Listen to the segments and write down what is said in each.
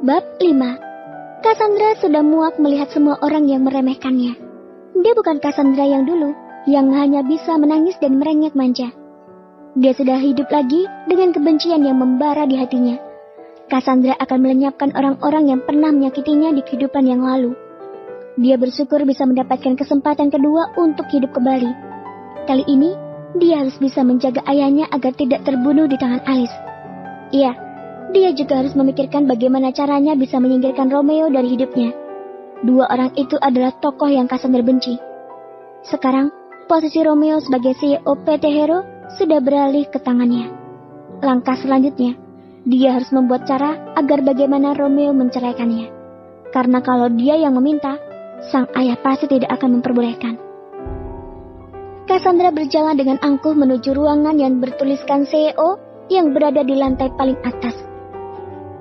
Bab 5. Cassandra sudah muak melihat semua orang yang meremehkannya. Dia bukan Cassandra yang dulu, yang hanya bisa menangis dan merengek manja. Dia sudah hidup lagi dengan kebencian yang membara di hatinya. Cassandra akan melenyapkan orang-orang yang pernah menyakitinya di kehidupan yang lalu. Dia bersyukur bisa mendapatkan kesempatan kedua untuk hidup kembali. Kali ini, dia harus bisa menjaga ayahnya agar tidak terbunuh di tangan Alice. Iya. Dia juga harus memikirkan bagaimana caranya bisa menyingkirkan Romeo dari hidupnya. Dua orang itu adalah tokoh yang Cassandra benci. Sekarang, posisi Romeo sebagai CEO PT Hero sudah beralih ke tangannya. Langkah selanjutnya, dia harus membuat cara agar bagaimana Romeo menceraikannya. Karena kalau dia yang meminta, sang ayah pasti tidak akan memperbolehkan. Cassandra berjalan dengan angkuh menuju ruangan yang bertuliskan CEO yang berada di lantai paling atas.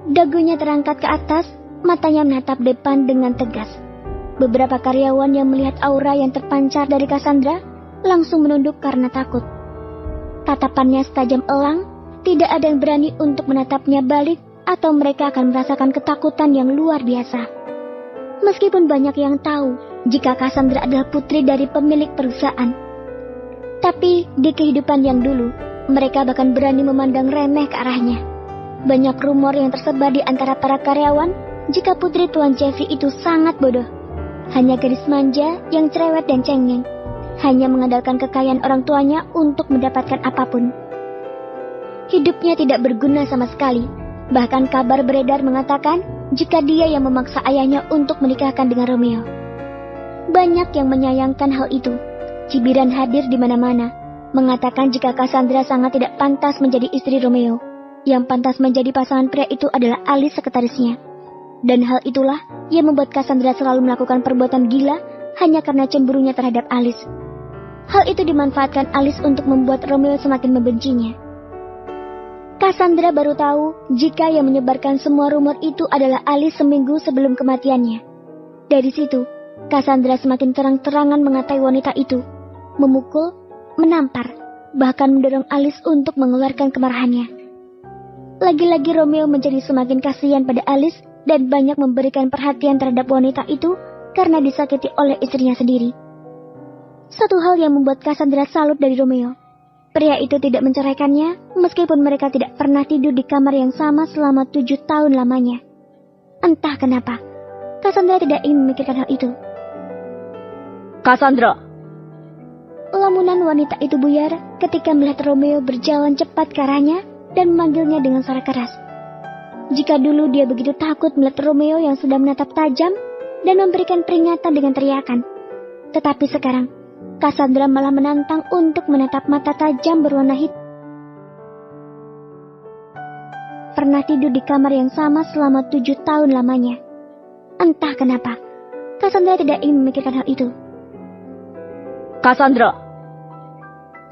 Dagunya terangkat ke atas, matanya menatap depan dengan tegas. Beberapa karyawan yang melihat aura yang terpancar dari Cassandra langsung menunduk karena takut. Tatapannya setajam elang, tidak ada yang berani untuk menatapnya balik atau mereka akan merasakan ketakutan yang luar biasa. Meskipun banyak yang tahu jika Cassandra adalah putri dari pemilik perusahaan. Tapi di kehidupan yang dulu, mereka bahkan berani memandang remeh ke arahnya. Banyak rumor yang tersebar di antara para karyawan jika putri Tuan Jeffrey itu sangat bodoh. Hanya gadis manja yang cerewet dan cengeng. Hanya mengandalkan kekayaan orang tuanya untuk mendapatkan apapun. Hidupnya tidak berguna sama sekali. Bahkan kabar beredar mengatakan jika dia yang memaksa ayahnya untuk menikahkan dengan Romeo. Banyak yang menyayangkan hal itu. Cibiran hadir di mana-mana, mengatakan jika Cassandra sangat tidak pantas menjadi istri Romeo. Yang pantas menjadi pasangan pria itu adalah Alice sekretarisnya. Dan hal itulah yang membuat Cassandra selalu melakukan perbuatan gila hanya karena cemburunya terhadap Alice. Hal itu dimanfaatkan Alice untuk membuat Romeo semakin membencinya. Cassandra baru tahu jika yang menyebarkan semua rumor itu adalah Alice seminggu sebelum kematiannya. Dari situ, Cassandra semakin terang-terangan mengatai wanita itu, memukul, menampar, bahkan mendorong Alice untuk mengeluarkan kemarahannya. Lagi-lagi Romeo menjadi semakin kasihan pada Alice dan banyak memberikan perhatian terhadap wanita itu karena disakiti oleh istrinya sendiri. Satu hal yang membuat Cassandra salut dari Romeo. Pria itu tidak menceraikannya meskipun mereka tidak pernah tidur di kamar yang sama selama 7 tahun lamanya. Entah kenapa, Cassandra tidak ingin memikirkan hal itu. Cassandra! Lamunan wanita itu buyar ketika melihat Romeo berjalan cepat ke arahnya dan memanggilnya dengan suara keras. Jika dulu dia begitu takut melihat Romeo yang sudah menatap tajam dan memberikan peringatan dengan teriakan. Tetapi sekarang, Cassandra malah menantang untuk menatap mata tajam berwarna hitam. Pernah tidur di kamar yang sama selama 7 tahun lamanya. Entah kenapa, Cassandra tidak ingin memikirkan hal itu. Cassandra!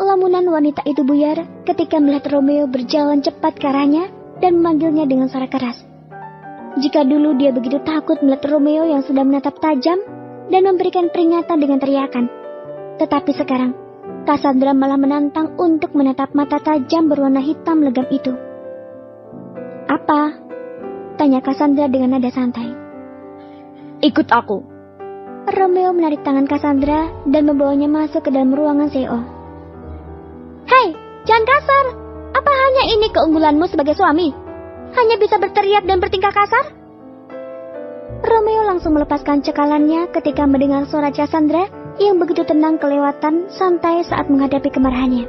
Lamunan wanita itu buyar ketika melihat Romeo berjalan cepat ke arahnya dan memanggilnya dengan suara keras. Jika dulu dia begitu takut melihat Romeo yang sudah menatap tajam dan memberikan peringatan dengan teriakan. Tetapi sekarang, Cassandra malah menantang untuk menatap mata tajam berwarna hitam legam itu. "Apa?" tanya Cassandra dengan nada santai. "Ikut aku." Romeo menarik tangan Cassandra dan membawanya masuk ke dalam ruangan CEO. "Hei, jangan kasar. Apa hanya ini keunggulanmu sebagai suami? Hanya bisa berteriak dan bertingkah kasar?" Romeo langsung melepaskan cekalannya ketika mendengar suara Cassandra yang begitu tenang kelewatan santai saat menghadapi kemarahannya.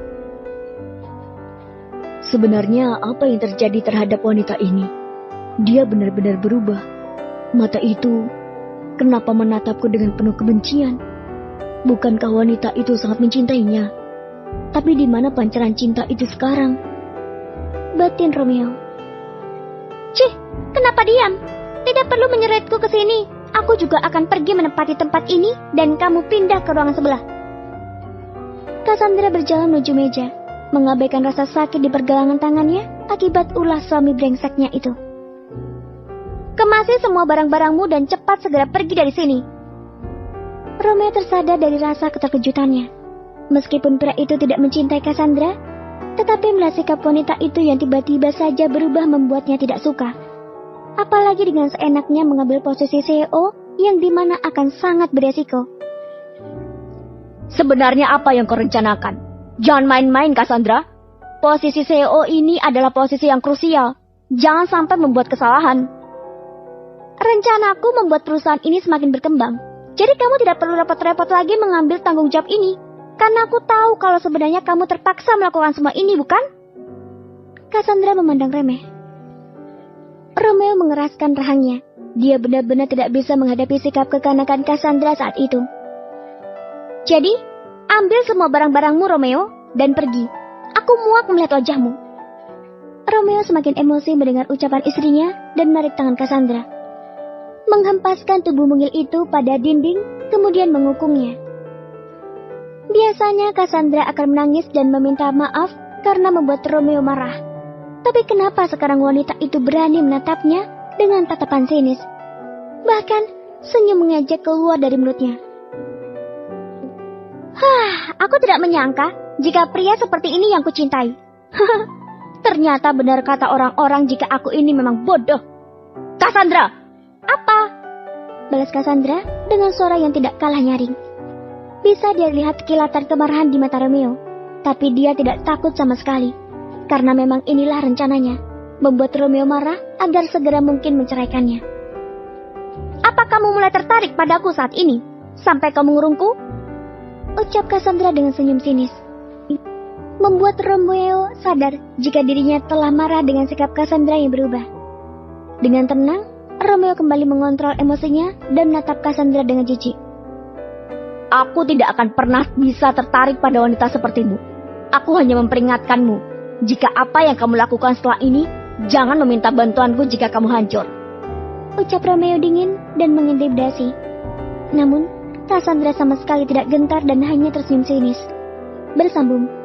Sebenarnya apa yang terjadi terhadap wanita ini? Dia benar-benar berubah. Mata itu, kenapa menatapku dengan penuh kebencian? Bukankah wanita itu sangat mencintainya? Tapi di mana pancaran cinta itu sekarang? Batin Romeo. "Cih, kenapa diam? Tidak perlu menyeretku ke sini. Aku juga akan pergi menempati tempat ini dan kamu pindah ke ruangan sebelah." Cassandra berjalan menuju meja, mengabaikan rasa sakit di pergelangan tangannya akibat ulah suami brengseknya itu. "Kemasi semua barang-barangmu dan cepat segera pergi dari sini." Romeo tersadar dari rasa keterkejutannya. Meskipun pria itu tidak mencintai Cassandra, tetapi melihat sikap wanita itu yang tiba-tiba saja berubah membuatnya tidak suka. Apalagi dengan seenaknya mengambil posisi CEO yang dimana akan sangat beresiko. Sebenarnya apa yang kau rencanakan? Jangan main-main, Cassandra. Posisi CEO ini adalah posisi yang krusial. Jangan sampai membuat kesalahan. Rencanaku membuat perusahaan ini semakin berkembang. Jadi kamu tidak perlu repot-repot lagi mengambil tanggung jawab ini. Karena aku tahu kalau sebenarnya kamu terpaksa melakukan semua ini, bukan? Cassandra memandang remeh. Romeo mengeraskan rahangnya. Dia benar-benar tidak bisa menghadapi sikap kekanakan Cassandra saat itu. Jadi, ambil semua barang-barangmu, Romeo, dan pergi. Aku muak melihat wajahmu. Romeo semakin emosi mendengar ucapan istrinya dan menarik tangan Cassandra. Menghempaskan tubuh mungil itu pada dinding, kemudian mengukungnya. Biasanya Cassandra akan menangis dan meminta maaf karena membuat Romeo marah. Tapi kenapa sekarang wanita itu berani menatapnya dengan tatapan sinis? Bahkan senyum mengejek keluar dari mulutnya. Aku tidak menyangka jika pria seperti ini yang kucintai. Ternyata benar kata orang-orang jika aku ini memang bodoh. Cassandra! Apa? Balas Cassandra dengan suara yang tidak kalah nyaring. Bisa dia lihat kilatan kemarahan di mata Romeo, tapi dia tidak takut sama sekali. Karena memang inilah rencananya, membuat Romeo marah agar segera mungkin menceraikannya. Apa kamu mulai tertarik padaku saat ini? Sampai kamu ngurungku? Ucap Cassandra dengan senyum sinis. Membuat Romeo sadar jika dirinya telah marah dengan sikap Cassandra yang berubah. Dengan tenang, Romeo kembali mengontrol emosinya dan menatap Cassandra dengan jijik. Aku tidak akan pernah bisa tertarik pada wanita sepertimu. Aku hanya memperingatkanmu. Jika apa yang kamu lakukan setelah ini, jangan meminta bantuanku jika kamu hancur. Ucap Romeo dingin dan mengintimidasi. Namun, Cassandra sama sekali tidak gentar dan hanya tersenyum sinis. Bersambung.